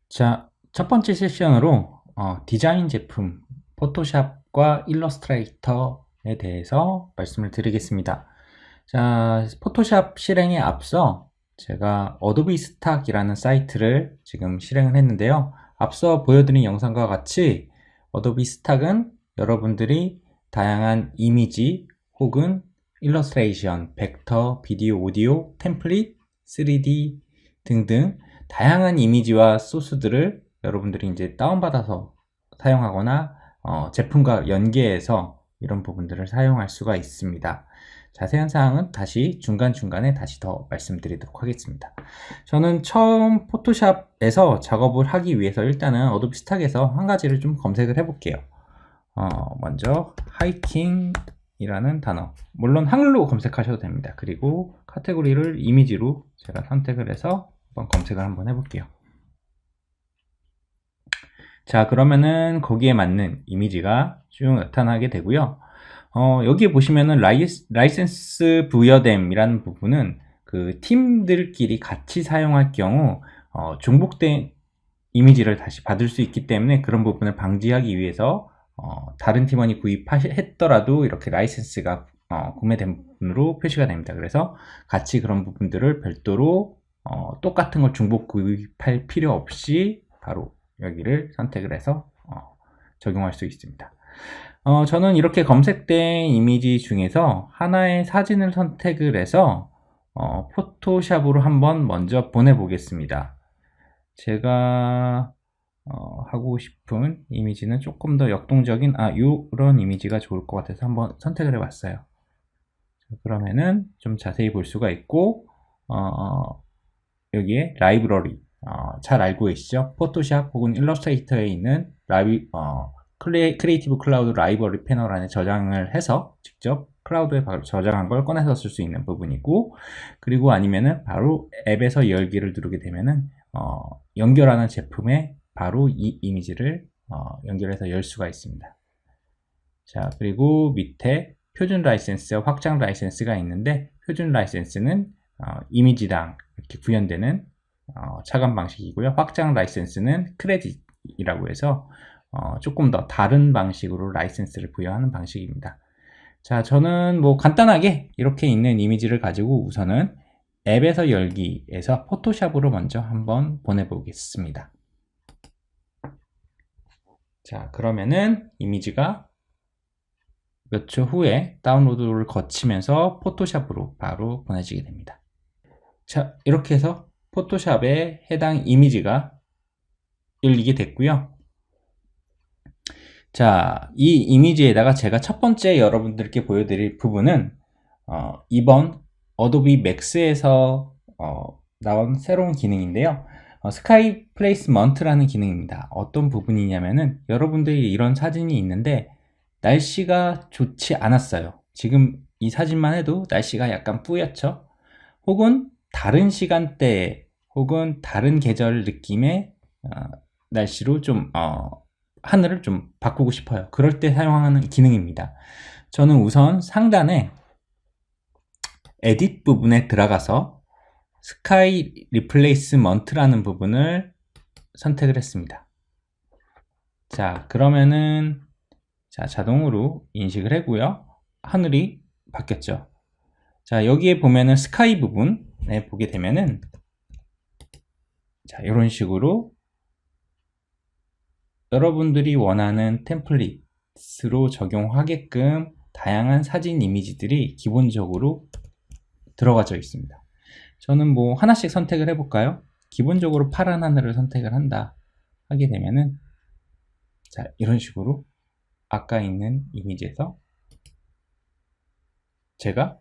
자, 첫 번째 세션으로 디자인 제품 포토샵과 일러스트레이터에 대해서 말씀을 드리겠습니다. 자, 포토샵 실행에 앞서 제가 어도비 스탁이라는 사이트를 지금 실행을 했는데요. 앞서 보여드린 영상과 같이 어도비 스탁은 여러분들이 다양한 이미지 혹은 일러스트레이션, 벡터, 비디오, 오디오, 템플릿, 3D 등등 다양한 이미지와 소스들을 여러분들이 이제 다운받아서 사용하거나 제품과 연계해서 이런 부분들을 사용할 수가 있습니다. 자세한 사항은 다시 중간중간에 다시 더 말씀드리도록 하겠습니다. 저는 처음 포토샵에서 작업을 하기 위해서 일단은 어도비 스탁에서 한 가지를 좀 검색을 해 볼게요. 먼저 하이킹이라는 단어, 물론 한글로 검색하셔도 됩니다. 그리고 카테고리를 이미지로 제가 선택을 해서 한번 검색을 한번 해볼게요. 자, 그러면은 거기에 맞는 이미지가 쭉 나타나게 되고요. 여기에 보시면은 라이센스 부여됨이라는 부분은 그 팀들끼리 같이 사용할 경우 중복된 이미지를 다시 받을 수 있기 때문에 그런 부분을 방지하기 위해서 다른 팀원이 구입했더라도 이렇게 라이센스가 구매된 부분으로 표시가 됩니다. 그래서 같이 그런 부분들을 별도로 똑같은 걸 중복 구입할 필요 없이 바로 여기를 선택을 해서 적용할 수 있습니다. 저는 이렇게 검색된 이미지 중에서 하나의 사진을 선택을 해서 포토샵으로 한번 먼저 보내보겠습니다. 제가 하고 싶은 이미지는 조금 더 역동적인 이런 이미지가 좋을 것 같아서 한번 선택을 해봤어요. 그러면은 좀 자세히 볼 수가 있고 여기에 라이브러리, 잘 알고 계시죠? 포토샵 혹은 일러스트레이터에 있는 크리에이티브 클라우드 라이브러리 패널 안에 저장을 해서 직접 클라우드에 바로 저장한 걸 꺼내서 쓸 수 있는 부분이고, 그리고 아니면은 바로 앱에서 열기를 누르게 되면은 연결하는 제품에 바로 이 이미지를 연결해서 열 수가 있습니다. 자, 그리고 밑에 표준 라이센스와 확장 라이센스가 있는데, 표준 라이센스는 이미지당 이렇게 구현되는 차감 방식이고요. 확장 라이센스는 크레딧이라고 해서 조금 더 다른 방식으로 라이센스를 부여하는 방식입니다. 자, 저는 뭐 간단하게 이렇게 있는 이미지를 가지고 우선은 앱에서 열기에서 포토샵으로 먼저 한번 보내보겠습니다. 자, 그러면은 이미지가 몇 초 후에 다운로드를 거치면서 포토샵으로 바로 보내지게 됩니다. 자, 이렇게 해서 포토샵에 해당 이미지가 열리게 됐고요. 자, 이 이미지에다가 제가 첫 번째 여러분들께 보여드릴 부분은 이번 어도비 맥스에서 나온 새로운 기능인데요. 스카이 플레이스먼트라는 기능입니다. 어떤 부분이냐면은 여러분들이 이런 사진이 있는데 날씨가 좋지 않았어요. 지금 이 사진만 해도 날씨가 약간 뿌옇죠? 혹은 다른 시간대에 혹은 다른 계절 느낌의 날씨로 좀 하늘을 좀 바꾸고 싶어요. 그럴 때 사용하는 기능입니다. 저는 우선 상단에 에딧 부분에 들어가서 스카이 리플레이스먼트라는 부분을 선택을 했습니다. 자, 그러면은 자, 자동으로 인식을 했고요. 하늘이 바뀌었죠. 자, 여기에 보면은 스카이 부분에 보게 되면은 자, 이런 식으로 여러분들이 원하는 템플릿으로 적용하게끔 다양한 사진 이미지들이 기본적으로 들어가져 있습니다. 저는 뭐 하나씩 선택을 해볼까요? 기본적으로 파란 하늘을 선택을 한다 하게 되면은 자, 이런 식으로 아까 있는 이미지에서 제가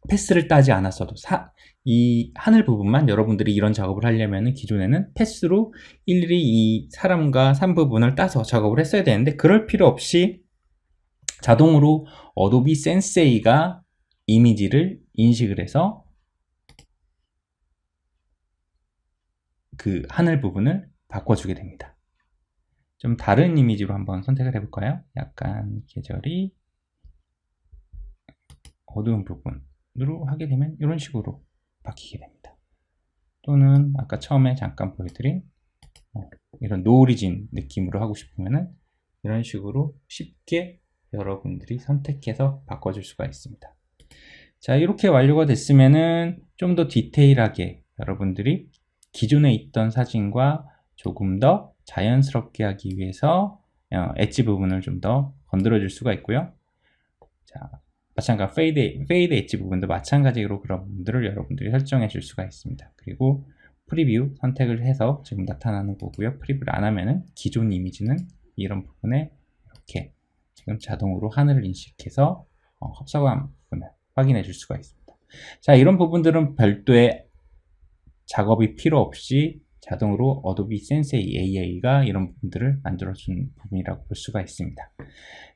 패스를 따지 않았어도 이 하늘 부분만 여러분들이 이런 작업을 하려면 기존에는 패스로 일일이 이 사람과 산 부분을 따서 작업을 했어야 되는데 그럴 필요 없이 자동으로 어도비 센세이가 이미지를 인식을 해서 그 하늘 부분을 바꿔주게 됩니다. 좀 다른 이미지로 한번 선택을 해볼까요? 약간 계절이 어두운 부분으로 하게 되면 이런 식으로 바뀌게 됩니다. 또는 아까 처음에 잠깐 보여드린 이런 노오리진 느낌으로 하고 싶으면은 이런 식으로 쉽게 여러분들이 선택해서 바꿔줄 수가 있습니다. 자, 이렇게 완료가 됐으면은 좀 더 디테일하게 여러분들이 기존에 있던 사진과 조금 더 자연스럽게 하기 위해서 엣지 부분을 좀 더 건드려 줄 수가 있고요. 자, 마찬가지 페이드 엣지 부분도 마찬가지로 그런 부분들을 여러분들이 설정해 줄 수가 있습니다. 그리고 프리뷰 선택을 해서 지금 나타나는 거고요. 프리뷰를 안 하면은 기존 이미지는 이런 부분에 이렇게 지금 자동으로 하늘을 인식해서 흡사한 부분을 확인해 줄 수가 있습니다. 자, 이런 부분들은 별도의 작업이 필요 없이 자동으로 어도비 센세이 AI가 이런 부분들을 만들어준 부분이라고 볼 수가 있습니다.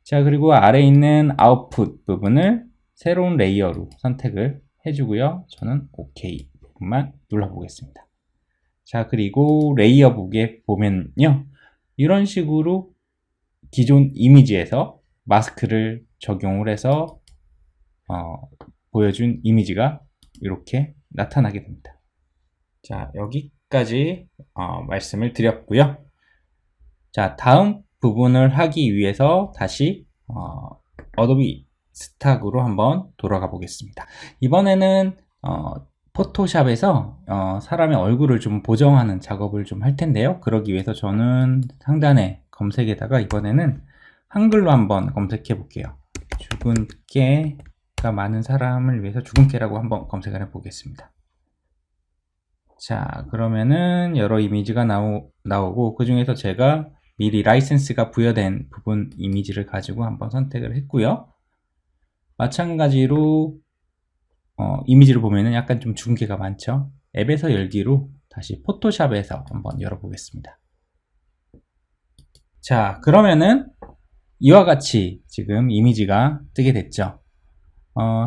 자, 그리고 아래에 있는 아웃풋 부분을 새로운 레이어로 선택을 해주고요. 저는 OK 부분만 눌러보겠습니다. 자, 그리고 레이어 북에 보면요. 이런 식으로 기존 이미지에서 마스크를 적용을 해서 보여준 이미지가 이렇게 나타나게 됩니다. 자, 여기까지 말씀을 드렸고요. 자, 다음 부분을 하기 위해서 다시 어도비 스탁으로 한번 돌아가 보겠습니다. 이번에는 포토샵에서 사람의 얼굴을 좀 보정하는 작업을 좀 할 텐데요. 그러기 위해서 저는 상단에 검색에다가 이번에는 한글로 한번 검색해 볼게요. 주근깨가 많은 사람을 위해서 주근깨라고 한번 검색을 해 보겠습니다. 자, 그러면은 여러 이미지가 나오고 그 중에서 제가 미리 라이센스가 부여된 부분 이미지를 가지고 한번 선택을 했고요. 마찬가지로 이미지를 보면은 약간 좀 주근깨가 많죠. 앱에서 열기로 다시 포토샵에서 한번 열어보겠습니다. 자, 그러면은 이와 같이 지금 이미지가 뜨게 됐죠.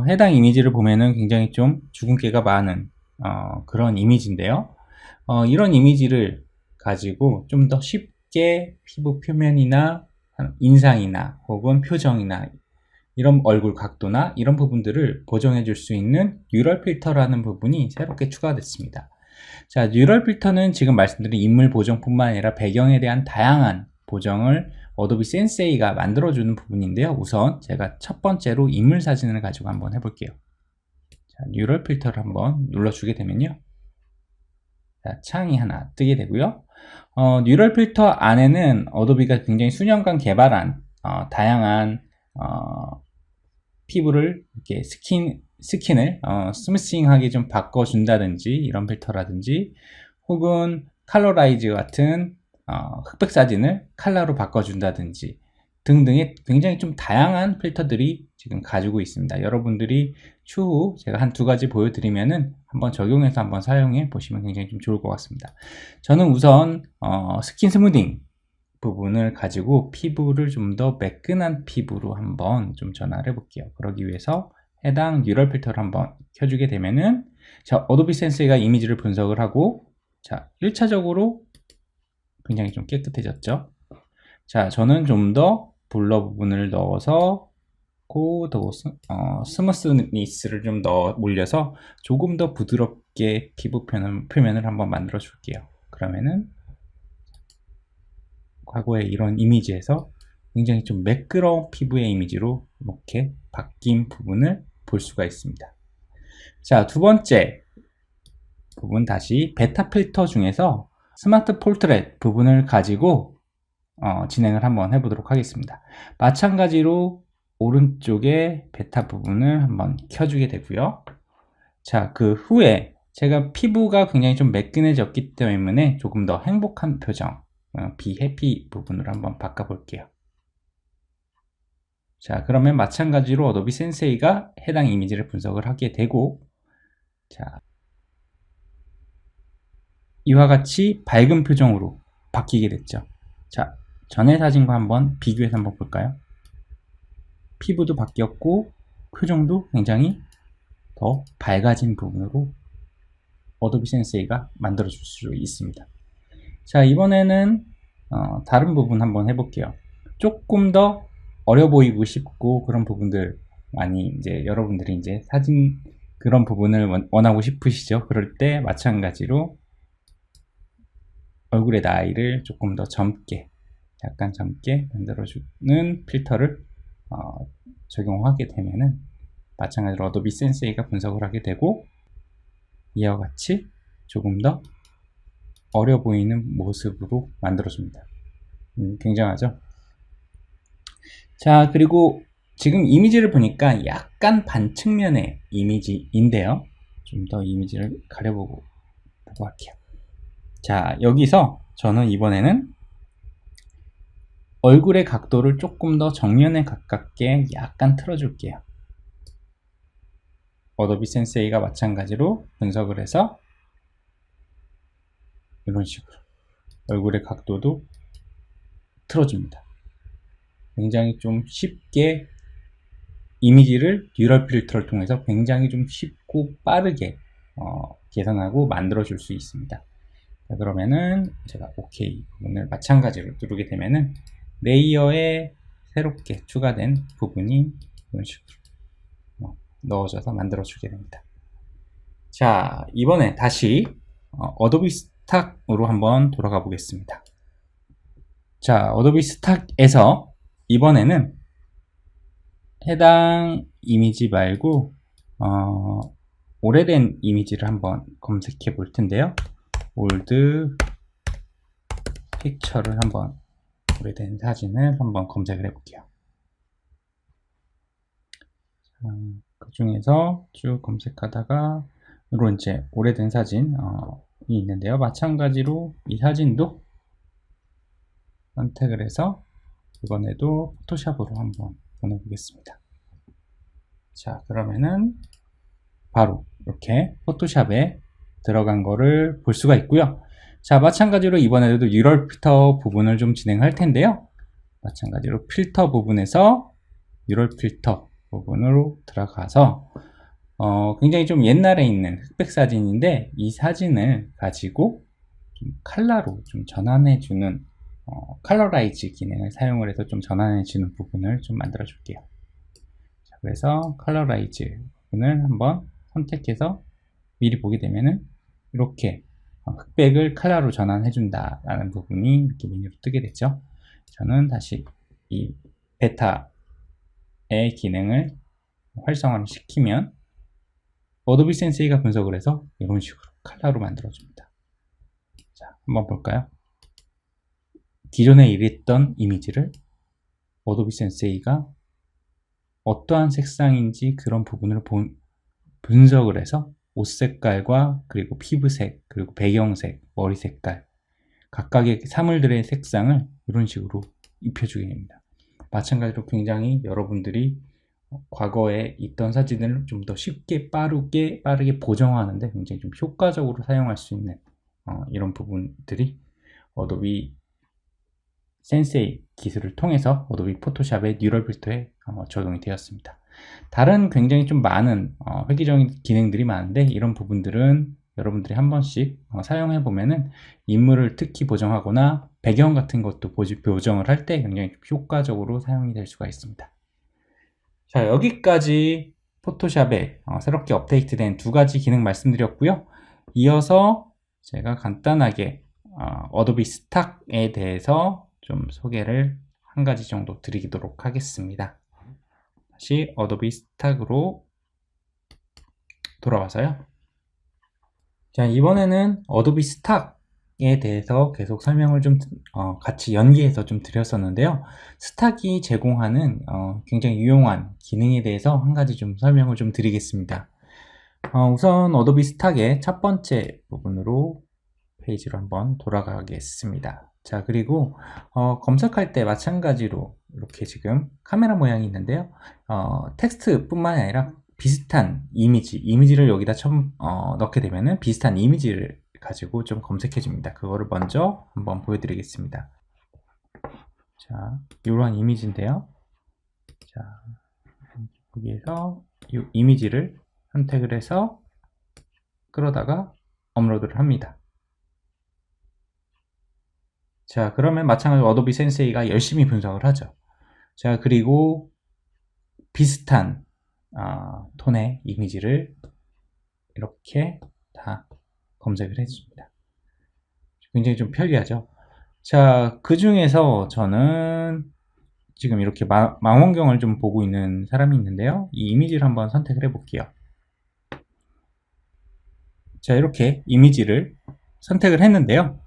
해당 이미지를 보면은 굉장히 좀 주근깨가 많은 그런 이미지인데요. 이런 이미지를 가지고 좀 더 쉽게 피부 표면이나 인상이나 혹은 표정이나 이런 얼굴 각도나 이런 부분들을 보정해 줄 수 있는 뉴럴 필터라는 부분이 새롭게 추가됐습니다. 자, 뉴럴 필터는 지금 말씀드린 인물 보정뿐만 아니라 배경에 대한 다양한 보정을 어도비 센세이가 만들어주는 부분인데요. 우선 제가 첫 번째로 인물 사진을 가지고 한번 해볼게요. 자, 뉴럴 필터를 한번 눌러주게 되면요. 자, 창이 하나 뜨게 되고요. 뉴럴 필터 안에는 어도비가 굉장히 수년간 개발한 다양한 피부를 이렇게 스킨을 스무싱하게 좀 바꿔준다든지 이런 필터라든지 혹은 컬러라이즈 같은 흑백 사진을 컬러로 바꿔준다든지 등등의 굉장히 좀 다양한 필터들이 지금 가지고 있습니다. 여러분들이 추후 제가 한 두 가지 보여드리면은 한번 적용해서 한번 사용해 보시면 굉장히 좀 좋을 것 같습니다. 저는 우선 스킨 스무딩 부분을 가지고 피부를 좀 더 매끈한 피부로 한번 좀 전환을 해볼게요. 그러기 위해서 해당 뉴럴 필터를 한번 켜주게 되면은 자, 어도비 센스가 이미지를 분석을 하고 자, 1차적으로 굉장히 좀 깨끗해졌죠. 자, 저는 좀 더 블러 부분을 넣어서 스무스니스를 좀 더 올려서 조금 더 부드럽게 피부 표면을 한번 만들어 줄게요. 그러면은 과거의 이런 이미지에서 굉장히 좀 매끄러운 피부의 이미지로 이렇게 바뀐 부분을 볼 수가 있습니다. 자, 두 번째 부분, 다시 베타 필터 중에서 스마트 포트렛 부분을 가지고 진행을 한번 해보도록 하겠습니다. 마찬가지로 오른쪽에 베타 부분을 한번 켜주게 되고요. 자, 그 후에 제가 피부가 굉장히 좀 매끈해졌기 때문에 조금 더 행복한 표정, 비해피 부분으로 한번 바꿔볼게요. 자, 그러면 마찬가지로 어도비 센세이가 해당 이미지를 분석을 하게 되고, 자, 이와 같이 밝은 표정으로 바뀌게 됐죠. 자, 전의 사진과 한번 비교해서 한번 볼까요? 피부도 바뀌었고 표정도 굉장히 더 밝아진 부분으로 어도비 센세이가 만들어줄 수 있습니다. 자, 이번에는 다른 부분 한번 해볼게요. 조금 더 어려 보이고 싶고 그런 부분들 많이 이제 여러분들이 이제 사진 그런 부분을 원하고 싶으시죠. 그럴 때 마찬가지로 얼굴의 나이를 조금 더 젊게, 약간 젊게 만들어주는 필터를 적용하게 되면은 마찬가지로 어도비 센세이가 분석을 하게 되고 이와 같이 조금 더 어려 보이는 모습으로 만들어줍니다. 굉장하죠? 자, 그리고 지금 이미지를 보니까 약간 반측면의 이미지인데요. 좀 더 이미지를 가려보고 할게요. 자, 여기서 저는 이번에는 얼굴의 각도를 조금 더 정면에 가깝게 약간 틀어줄게요. 어도비 센세이가 마찬가지로 분석을 해서 이런 식으로 얼굴의 각도도 틀어줍니다. 굉장히 좀 쉽게 이미지를 뉴럴 필터를 통해서 굉장히 좀 쉽고 빠르게 계산하고 만들어 줄 수 있습니다. 자, 그러면은 제가 OK 부분을 마찬가지로 누르게 되면은 레이어에 새롭게 추가된 부분이 이런 식으로 넣어져서 만들어 주게 됩니다. 자, 이번에 다시 어도비 스탁으로 한번 돌아가 보겠습니다. 자, 어도비 스탁에서 이번에는 해당 이미지 말고 오래된 이미지를 한번 검색해 볼 텐데요. 올드 픽처를 한번, 오래된 사진을 한번 검색을 해 볼게요. 그 중에서 쭉 검색하다가 이런 이제 오래된 사진이 있는데요. 마찬가지로 이 사진도 선택을 해서 이번에도 포토샵으로 한번 보내보겠습니다. 자, 그러면은 바로 이렇게 포토샵에 들어간 거를 볼 수가 있고요. 자, 마찬가지로 이번에도 뉴럴 필터 부분을 좀 진행할 텐데요. 마찬가지로 필터 부분에서 뉴럴 필터 부분으로 들어가서 굉장히 좀 옛날에 있는 흑백 사진인데 이 사진을 가지고 좀 컬러로 좀 전환해 주는 컬러라이즈 기능을 사용을 해서 좀 전환해 주는 부분을 좀 만들어 줄게요. 자, 그래서 컬러라이즈 부분을 한번 선택해서 미리 보게 되면은 이렇게 흑백을 컬러로 전환해 준다 라는 부분이 이렇게 메뉴로 뜨게 되죠. 저는 다시 이 베타의 기능을 활성화를 시키면 어도비 센세이가 분석을 해서 이런 식으로 컬러로 만들어 줍니다. 자, 한번 볼까요? 기존에 이랬던 이미지를 어도비 센세이가 어떠한 색상인지 그런 부분을 분석을 해서 옷 색깔과 그리고 피부색, 그리고 배경색, 머리 색깔 각각의 사물들의 색상을 이런 식으로 입혀주게 됩니다. 마찬가지로 굉장히 여러분들이 과거에 있던 사진을 좀 더 쉽게 빠르게 보정하는데 굉장히 좀 효과적으로 사용할 수 있는 이런 부분들이 어도비 센세이 기술을 통해서 어도비 포토샵의 뉴럴 필터에 적용이 되었습니다. 다른 굉장히 좀 많은 획기적인 기능들이 많은데 이런 부분들은 여러분들이 한 번씩 사용해 보면은 인물을 특히 보정하거나 배경 같은 것도 보정을 할 때 굉장히 효과적으로 사용이 될 수가 있습니다. 자, 여기까지 포토샵에 새롭게 업데이트된 두 가지 기능 말씀드렸고요. 이어서 제가 간단하게 어도비 스탁에 대해서 좀 소개를 한 가지 정도 드리도록 하겠습니다. 다시 어도비 스탁으로 돌아와서요. 자, 이번에는 어도비 스탁에 대해서 계속 설명을 좀 같이 연계해서 좀 드렸었는데요. 스탁이 제공하는 굉장히 유용한 기능에 대해서 한 가지 좀 설명을 좀 드리겠습니다. 우선 어도비 스탁의 첫 번째 부분으로 페이지로 한번 돌아가겠습니다. 자, 그리고 검색할 때 마찬가지로 이렇게 지금 카메라 모양이 있는데요. 텍스트 뿐만 아니라 비슷한 이미지를 여기다 처음 넣게 되면은 비슷한 이미지를 가지고 좀 검색해 줍니다. 그거를 먼저 한번 보여드리겠습니다. 자, 이러한 이미지인데요. 자, 여기에서 이 이미지를 선택을 해서 끌어다가 업로드를 합니다. 자, 그러면 마찬가지로 어도비 센세이가 열심히 분석을 하죠. 자, 그리고 비슷한 톤의 이미지를 이렇게 다 검색을 해줍니다. 굉장히 좀 편리하죠. 자, 그 중에서 저는 지금 이렇게 망원경을 좀 보고 있는 사람이 있는데요. 이 이미지를 한번 선택을 해 볼게요. 자, 이렇게 이미지를 선택을 했는데요.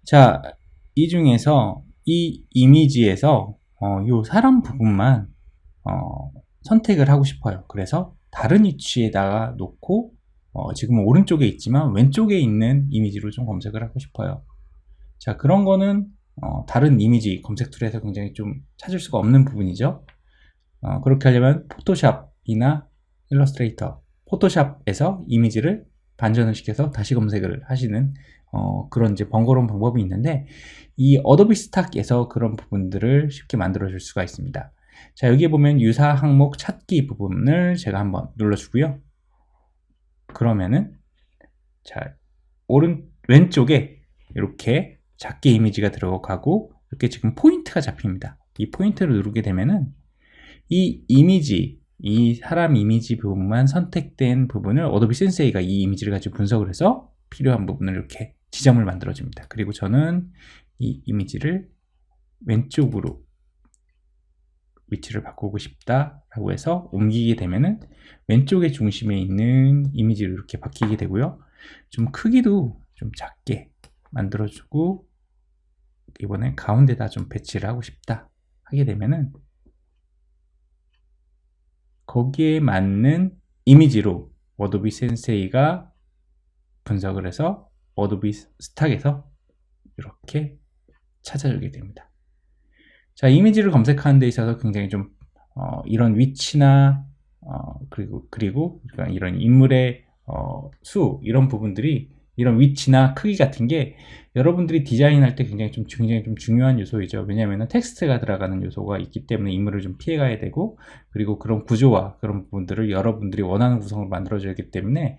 자, 이 중에서 이 이미지에서 이 사람 부분만 선택을 하고 싶어요. 그래서 다른 위치에다가 놓고 지금 오른쪽에 있지만 왼쪽에 있는 이미지로 좀 검색을 하고 싶어요. 자, 그런 거는 다른 이미지 검색 툴에서 굉장히 좀 찾을 수가 없는 부분이죠. 그렇게 하려면 포토샵이나 일러스트레이터, 포토샵에서 이미지를 반전을 시켜서 다시 검색을 하시는 그런 이제 번거로운 방법이 있는데, 이 어도비 스탁에서 그런 부분들을 쉽게 만들어 줄 수가 있습니다. 자, 여기에 보면 유사 항목 찾기 부분을 제가 한번 눌러주고요. 그러면은 자, 왼쪽에 이렇게 작게 이미지가 들어가고 이렇게 지금 포인트가 잡힙니다. 이 포인트를 누르게 되면은 이 이미지, 이 사람 이미지 부분만 선택된 부분을 어도비 센세이가 이 이미지를 가지고 분석을 해서 필요한 부분을 이렇게 지점을 만들어 줍니다. 그리고 저는 이 이미지를 왼쪽으로 위치를 바꾸고 싶다라고 해서 옮기게 되면은 왼쪽의 중심에 있는 이미지로 이렇게 바뀌게 되고요. 좀 크기도 좀 작게 만들어주고, 이번엔 가운데다 좀 배치를 하고 싶다 하게 되면은 거기에 맞는 이미지로 어도비 센세이가 분석을 해서 어도비 스탁에서 이렇게 찾아주게 됩니다. 자, 이미지를 검색하는 데 있어서 굉장히 좀 이런 위치나 그리고 이런 인물의 수, 이런 부분들이, 이런 위치나 크기 같은 게 여러분들이 디자인할 때 굉장히 좀 중요한 요소이죠. 왜냐하면 텍스트가 들어가는 요소가 있기 때문에 인물을 좀 피해 가야 되고, 그리고 그런 구조와 그런 부분들을 여러분들이 원하는 구성을 만들어 줘야기 때문에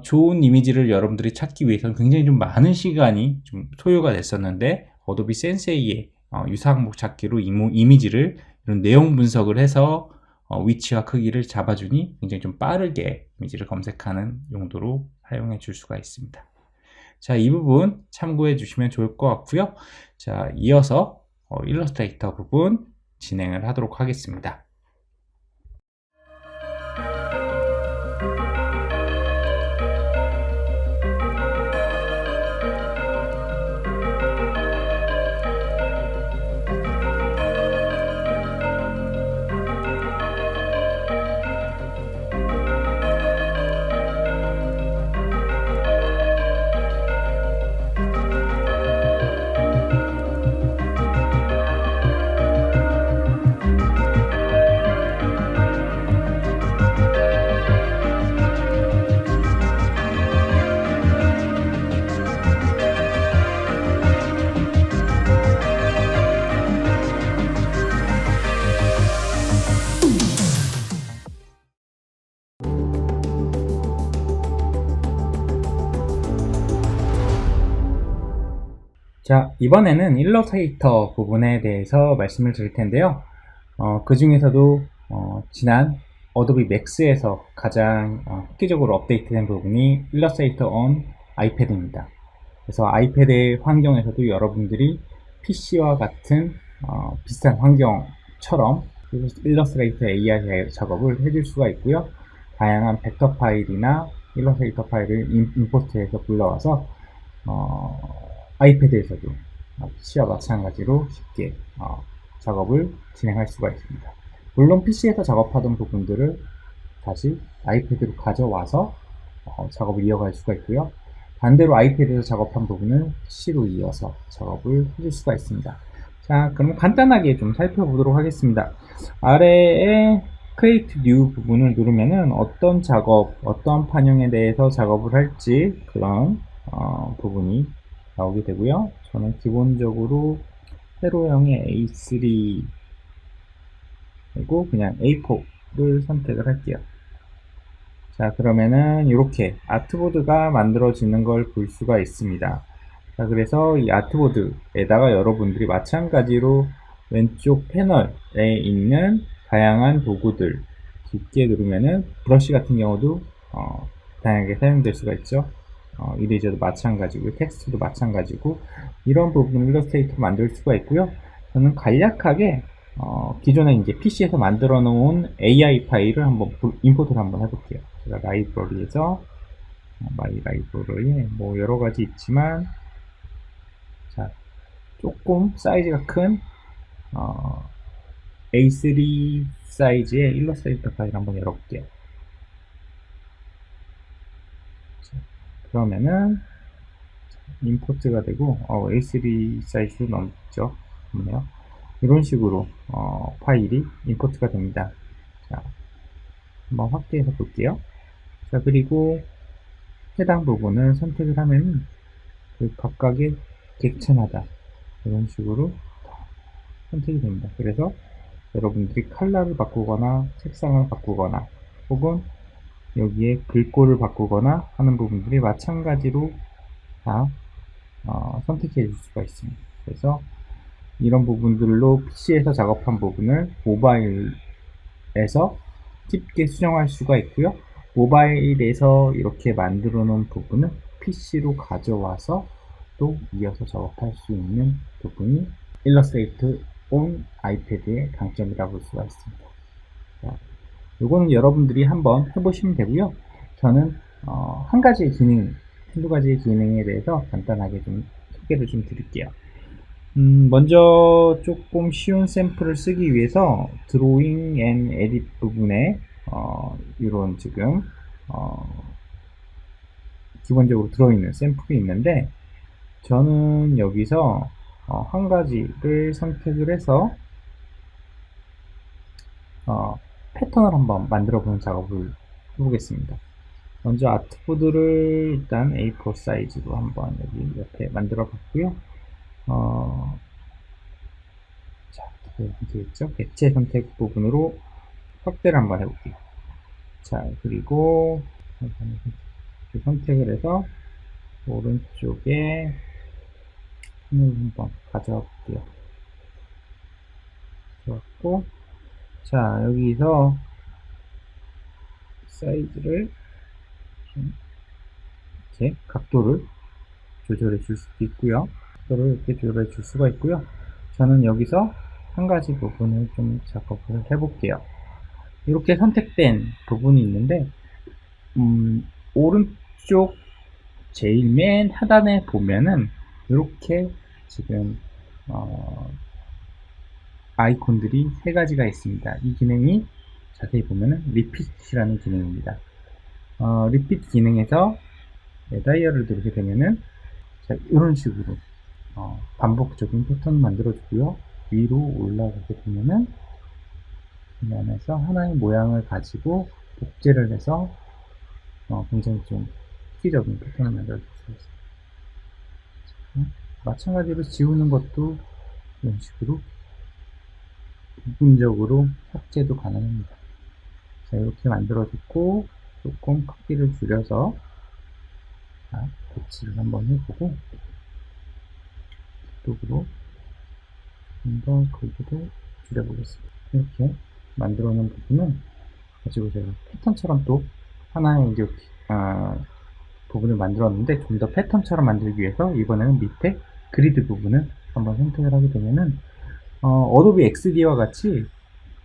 좋은 이미지를 여러분들이 찾기 위해서는 굉장히 좀 많은 시간이 좀 소요가 됐었는데, 어도비 센세이의 유사 항목 찾기로 이미지를 이런 내용 분석을 해서 위치와 크기를 잡아주니 굉장히 좀 빠르게 이미지를 검색하는 용도로 사용해 줄 수가 있습니다. 자, 이 부분 참고해 주시면 좋을 것 같고요. 자, 이어서 일러스트레이터 부분 진행을 하도록 하겠습니다. 자, 이번에는 일러스트레이터 부분에 대해서 말씀을 드릴 텐데요. 그 중에서도 지난 어도비 맥스에서 가장 획기적으로 업데이트된 부분이 일러스트레이터 on 아이패드입니다. 그래서 아이패드 환경에서도 여러분들이 PC와 같은 비슷한 환경처럼 일러스트레이터 AI 작업을 해줄 수가 있고요. 다양한 벡터 파일이나 일러스트레이터 파일을 임포트해서 불러와서 아이패드에서도 PC와 마찬가지로 쉽게 작업을 진행할 수가 있습니다. 물론 PC에서 작업하던 부분들을 다시 아이패드로 가져와서 작업을 이어갈 수가 있고요. 반대로 아이패드에서 작업한 부분은 PC로 이어서 작업을 해줄 수가 있습니다. 자, 그럼 간단하게 좀 살펴보도록 하겠습니다. 아래에 Create New 부분을 누르면은 어떤 작업, 어떤 판형에 대해서 작업을 할지 그런 부분이 나오게 되고요. 저는 기본적으로 세로형의 A3 그리고 그냥 A4를 선택을 할게요. 자, 그러면은 이렇게 아트보드가 만들어지는 걸 볼 수가 있습니다. 자, 그래서 이 아트보드에다가 여러분들이 마찬가지로 왼쪽 패널에 있는 다양한 도구들 깊게 누르면은 브러쉬 같은 경우도 다양하게 사용될 수가 있죠. 이레이저도 마찬가지고 텍스트도 마찬가지고 이런 부분을 일러스트레이터로 만들 수가 있고요. 저는 간략하게 기존에 이제 PC에서 만들어 놓은 AI 파일을 한번 임포트를 한번 해볼게요. 제가 라이브러리에서 마이 라이브러리에 뭐 여러 가지 있지만 자 조금 사이즈가 큰 A3 사이즈의 일러스트레이터 파일 한번 열어볼게요. 자, 그러면은 임포트가 되고 A3 사이즈도 넘죠. 없네요. 이런 식으로 파일이 임포트가 됩니다. 자, 한번 확대해서 볼게요. 자, 그리고 해당 부분을 선택을 하면 그 각각의 객체마다 이런 식으로 선택이 됩니다. 그래서 여러분들이 컬러를 바꾸거나 색상을 바꾸거나 혹은 여기에 글꼴을 바꾸거나 하는 부분들이 마찬가지로 다 선택해 줄 수가 있습니다. 그래서 이런 부분들로 PC에서 작업한 부분을 모바일에서 쉽게 수정할 수가 있고요. 모바일에서 이렇게 만들어 놓은 부분을 PC로 가져와서 또 이어서 작업할 수 있는 부분이 일러스트레이터 온 아이패드의 강점이라고 볼 수가 있습니다. 자, 이거는 여러분들이 한번 해보시면 되고요. 저는 한 가지의 기능, 한두 가지의 기능에 대해서 간단하게 좀 소개를 좀 드릴게요. 먼저 조금 쉬운 샘플을 쓰기 위해서 드로잉 앤 에딧 부분에 이런 지금 기본적으로 들어있는 샘플이 있는데 저는 여기서 한 가지를 선택을 해서 패턴을 한번 만들어 보는 작업을 해보겠습니다. 먼저 아트보드를 일단 A4 사이즈로 한번 여기 옆에 만들어 봤고요. 자, 어떻게 되겠죠? 객체 선택 부분으로 확대를 한번 해볼게요. 자, 그리고 선택을 해서 오른쪽에 펜을 한번 가져와 볼게요. 좋았고, 자, 여기서 사이즈를 좀 이렇게 각도를 조절해 줄 수도 있고요. 각도를 이렇게 조절해 줄 수가 있고요. 저는 여기서 한 가지 부분을 좀 작업을 해 볼게요. 이렇게 선택된 부분이 있는데 오른쪽 제일 맨 하단에 보면은 이렇게 지금 아이콘들이 세 가지가 있습니다. 이 기능이 자세히 보면은 리핏이라는 기능입니다. 리핏 기능에서 다이얼을 누르게 되면은 자, 이런 식으로 반복적인 패턴을 만들어 주고요. 위로 올라가게 되면은 화면에서 하나의 모양을 가지고 복제를 해서 굉장히 좀 획기적인 패턴을 만들어 줄 수 있습니다. 마찬가지로 지우는 것도 이런 식으로 부분적으로 삭제도 가능합니다. 자, 이렇게 만들어줬고 조금 크기를 줄여서 배치를 한번 해보고 이쪽으로 좀 더 크기를 줄여보겠습니다. 이렇게 만들어 놓은 부분은 가지고 제가 패턴처럼 또 하나의 이제 부분을 만들었는데 좀 더 패턴처럼 만들기 위해서 이번에는 밑에 그리드 부분을 한번 선택을 하게 되면은 어도비 XD와 같이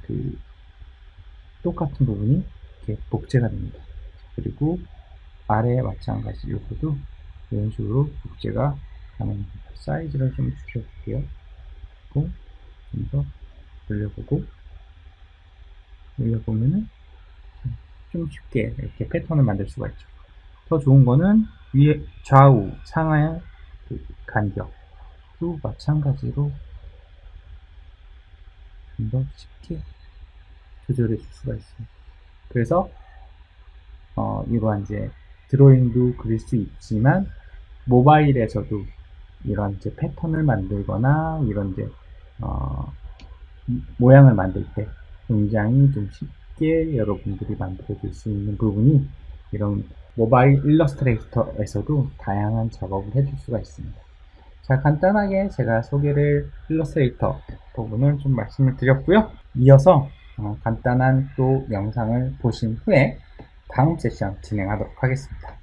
그 똑같은 부분이 이렇게 복제가 됩니다. 그리고 아래에 마찬가지 요소도 이런 식으로 복제가 가능합니다. 사이즈를 좀 줄여볼게요. 좀 더 올려보면은 좀 쉽게 이렇게 패턴을 만들 수가 있죠. 더 좋은 거는 위에 좌우 상하의 그 간격도 마찬가지로 좀 더 쉽게 조절해 줄 수가 있습니다. 그래서 이러한 이제 드로잉도 그릴 수 있지만 모바일에서도 이런 이제 패턴을 만들거나 이런 이제 모양을 만들 때 굉장히 좀 쉽게 여러분들이 만들어줄 수 있는 부분이 이런 모바일 일러스트레이터에서도 다양한 작업을 해줄 수가 있습니다. 자, 간단하게 제가 소개를 일러스트레이터 부분을 좀 말씀을 드렸고요. 이어서 간단한 또 영상을 보신 후에 다음 세션 진행하도록 하겠습니다.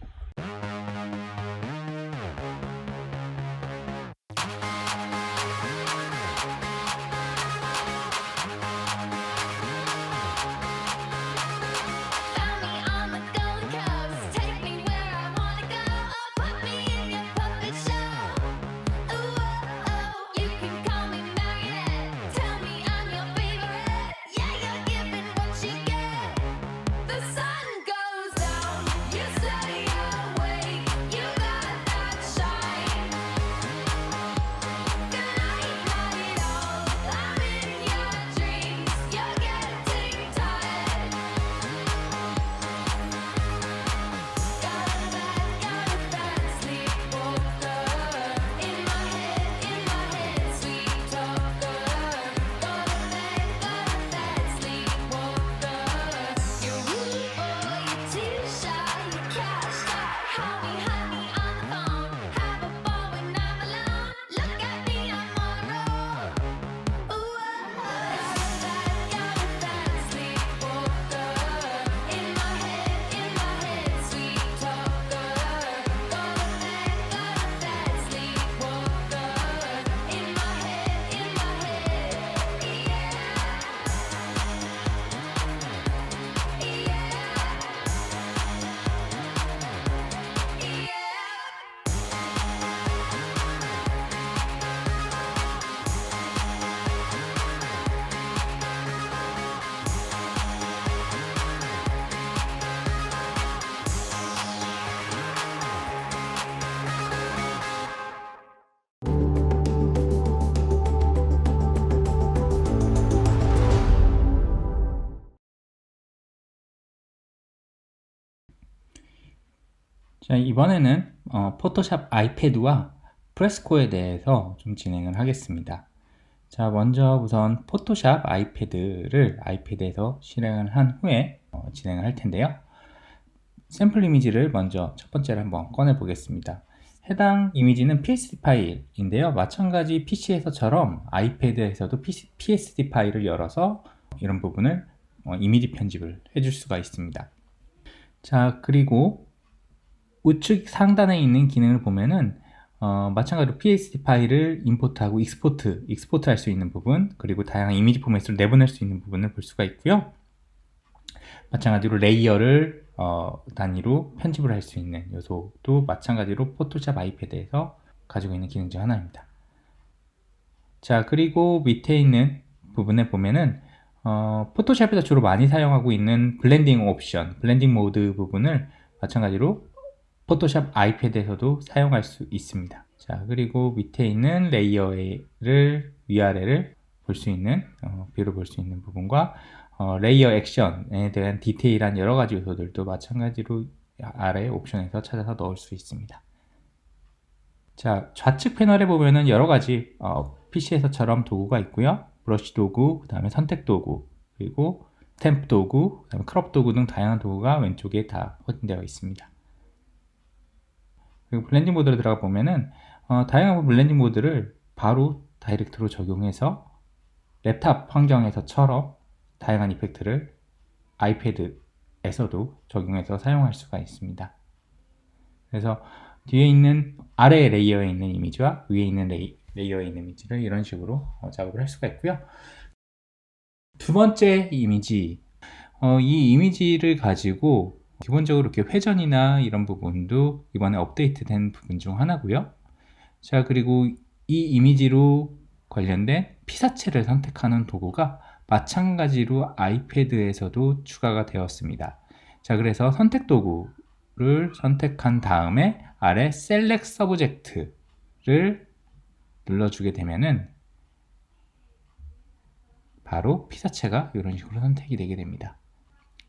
자, 이번에는 포토샵 아이패드와 프레스코에 대해서 좀 진행을 하겠습니다. 자, 먼저 우선 포토샵 아이패드를 아이패드에서 실행을 한 후에 진행을 할 텐데요. 샘플 이미지를 먼저 첫 번째로 한번 꺼내 보겠습니다. 해당 이미지는 PSD 파일인데요. 마찬가지 PC에서처럼 아이패드에서도 PSD 파일을 열어서 이런 부분을 이미지 편집을 해줄 수가 있습니다. 자, 그리고 우측 상단에 있는 기능을 보면은 마찬가지로 PSD 파일을 임포트하고 익스포트 할 수 있는 부분, 그리고 다양한 이미지 포맷으로 내보낼 수 있는 부분을 볼 수가 있고요. 마찬가지로 레이어를 단위로 편집을 할 수 있는 요소도 마찬가지로 포토샵 아이패드에서 가지고 있는 기능 중 하나입니다. 자, 그리고 밑에 있는 부분에 보면은 포토샵에서 주로 많이 사용하고 있는 블렌딩 옵션, 블렌딩 모드 부분을 마찬가지로 포토샵 아이패드에서도 사용할 수 있습니다. 자, 그리고 밑에 있는 레이어를 위아래를 볼 수 있는 뷰를 볼 수 있는 부분과 레이어 액션에 대한 디테일한 여러 가지 요소들도 마찬가지로 아래 옵션에서 찾아서 넣을 수 있습니다. 자, 좌측 패널에 보면은 여러 가지 PC에서처럼 도구가 있고요. 브러쉬 도구, 그 다음에 선택 도구, 그리고 스탬프 도구, 그 다음에 크롭 도구 등 다양한 도구가 왼쪽에 다 확인되어 있습니다. 그리고 블렌딩 모드로 들어가 보면은 다양한 블렌딩 모드를 바로 다이렉트로 적용해서 랩탑 환경에서처럼 다양한 이펙트를 아이패드에서도 적용해서 사용할 수가 있습니다. 그래서 뒤에 있는 아래 레이어에 있는 이미지와 위에 있는 레이어에 있는 이미지를 이런 식으로 작업을 할 수가 있고요. 두 번째 이미지, 이 이미지를 가지고 기본적으로 이렇게 회전이나 이런 부분도 이번에 업데이트된 부분 중 하나고요. 자, 그리고 이 이미지로 관련된 피사체를 선택하는 도구가 마찬가지로 아이패드에서도 추가가 되었습니다. 자, 그래서 선택 도구를 선택한 다음에 아래 Select Subject를 눌러주게 되면은 바로 피사체가 이런 식으로 선택이 되게 됩니다.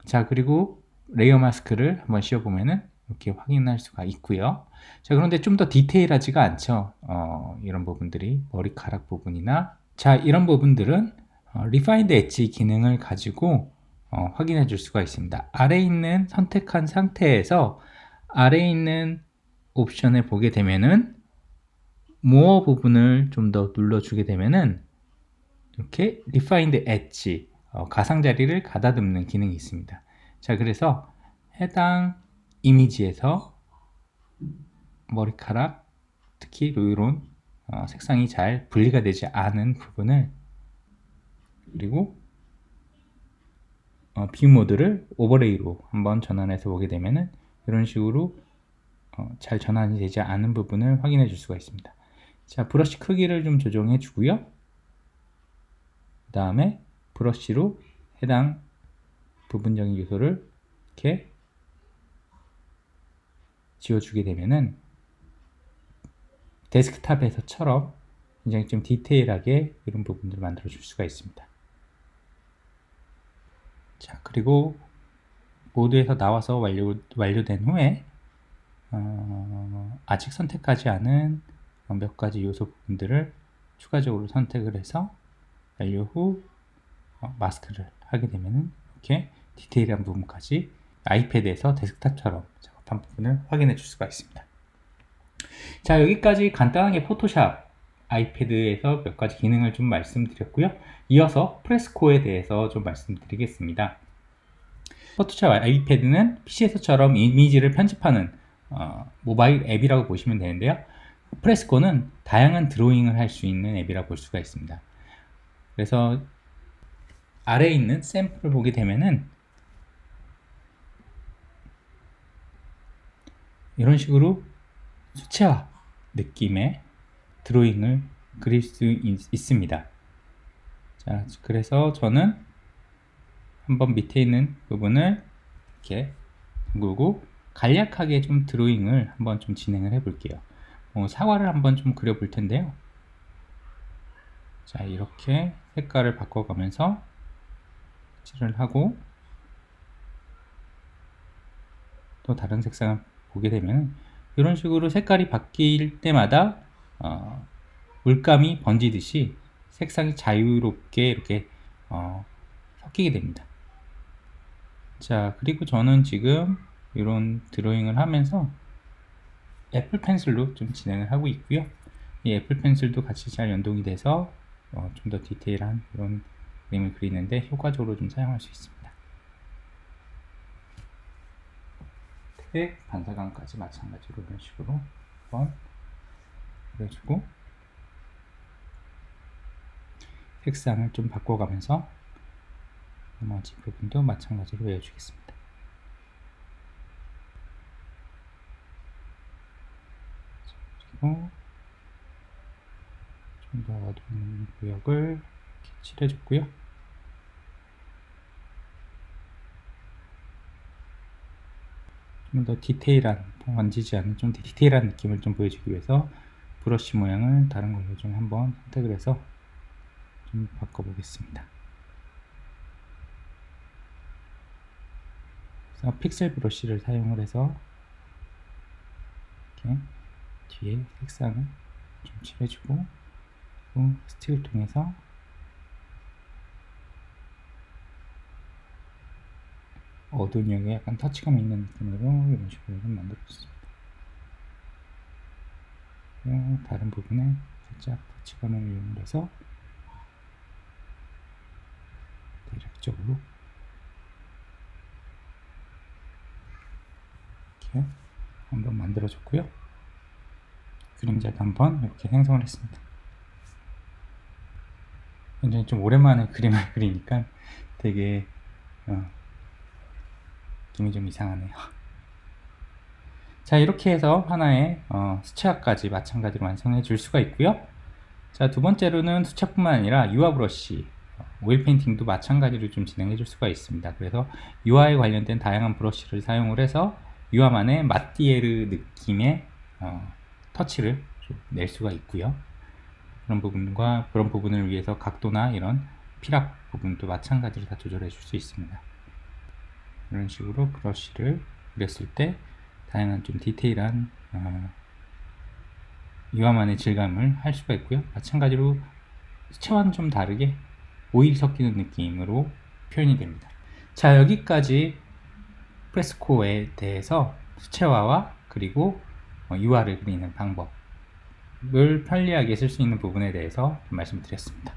자, 그리고 레이어 마스크를 한번 씌워보면은 이렇게 확인할 수가 있고요. 자, 그런데 좀 더 디테일하지가 않죠. 이런 부분들이 머리카락 부분이나, 자, 이런 부분들은 Refined Edge 기능을 가지고 확인해 줄 수가 있습니다. 아래에 있는 선택한 상태에서 아래에 있는 옵션을 보게 되면은 More 부분을 좀 더 눌러주게 되면은 이렇게 Refined Edge 가상자리를 가다듬는 기능이 있습니다. 자, 그래서 해당 이미지에서 머리카락, 특히 이런 색상이 잘 분리가 되지 않은 부분을, 그리고 뷰 모드를 오버레이로 한번 전환해서 보게 되면은 이런 식으로 잘 전환이 되지 않은 부분을 확인해 줄 수가 있습니다. 자, 브러쉬 크기를 좀 조정해 주고요. 그 다음에 브러쉬로 해당 부분적인 요소를 이렇게 지워주게 되면은 데스크탑에서처럼 굉장히 좀 디테일하게 이런 부분들을 만들어 줄 수가 있습니다. 자, 그리고 모드에서 나와서 완료된 후에 아직 선택하지 않은 몇 가지 요소 부분들을 추가적으로 선택을 해서 완료 후 마스크를 하게 되면은 이렇게 디테일한 부분까지 아이패드에서 데스크탑처럼 작업한 부분을 확인해 줄 수가 있습니다. 자, 여기까지 간단하게 포토샵 아이패드에서 몇 가지 기능을 좀 말씀드렸고요. 이어서 프레스코에 대해서 좀 말씀드리겠습니다. 포토샵 아이패드는 PC에서처럼 이미지를 편집하는 모바일 앱이라고 보시면 되는데요. 프레스코는 다양한 드로잉을 할 수 있는 앱이라고 볼 수가 있습니다. 그래서 아래에 있는 샘플을 보게 되면은 이런 식으로 수채화 느낌의 드로잉을 그릴 수 있습니다. 자, 그래서 저는 한번 밑에 있는 부분을 이렇게 둥글고 간략하게 좀 드로잉을 한번 좀 진행을 해 볼게요. 사과를 한번 좀 그려 볼 텐데요. 자, 이렇게 색깔을 바꿔가면서 칠을 하고 또 다른 색상을 보게 되면 이런 식으로 색깔이 바뀔 때마다 물감이 번지듯이 색상이 자유롭게 이렇게 섞이게 됩니다. 자, 그리고 저는 지금 이런 드로잉을 하면서 애플 펜슬로 좀 진행을 하고 있고요. 이 애플 펜슬도 같이 잘 연동이 돼서 좀 더 디테일한 이런 그림을 그리는데 효과적으로 좀 사용할 수 있습니다. 반사광까지 마찬가지로 이런 식으로 한번 그려주고 색상을 좀 바꿔가면서 나머지 부분도 마찬가지로 외워주겠습니다. 그리고 좀 더 어두운 구역을 이렇게 칠해줬고요. 좀 더 디테일한, 만지지 않는 좀 디테일한 느낌을 좀 보여주기 위해서 브러쉬 모양을 다른 걸로 좀 한번 선택을 해서 좀 바꿔보겠습니다. 그래서 픽셀 브러쉬를 사용을 해서 이렇게 뒤에 색상을 좀 칠해주고 또 스틱을 통해서 어두운 영역에 약간 터치감 있는 느낌으로 이런 식으로 좀 만들어줬습니다. 다른 부분에 살짝 터치감을 이용해서 대략적으로 이렇게 한번 만들어줬고요. 그림자도 한번 이렇게 생성을 했습니다. 굉장히 좀 오랜만에 그림을 그리니까 되게 느낌이 좀 이상하네요. 자, 이렇게 해서 하나의 수채화까지 마찬가지로 완성해 줄 수가 있고요. 자, 두 번째로는 수채뿐만 아니라 유화 브러쉬, 오일 페인팅도 마찬가지로 좀 진행해 줄 수가 있습니다. 그래서 유화에 관련된 다양한 브러쉬를 사용을 해서 유화만의 마띠에르 느낌의 터치를 좀 낼 수가 있고요. 그런 부분을 위해서 각도나 이런 피락 부분도 마찬가지로 다 조절해 줄 수 있습니다. 이런 식으로 브러쉬를 그렸을 때 다양한 좀 디테일한 유화만의 질감을 할 수가 있고요. 마찬가지로 수채화는 좀 다르게 오일이 섞이는 느낌으로 표현이 됩니다. 자, 여기까지 프레스코에 대해서 수채화와 그리고 유화를 그리는 방법을 편리하게 쓸 수 있는 부분에 대해서 말씀드렸습니다.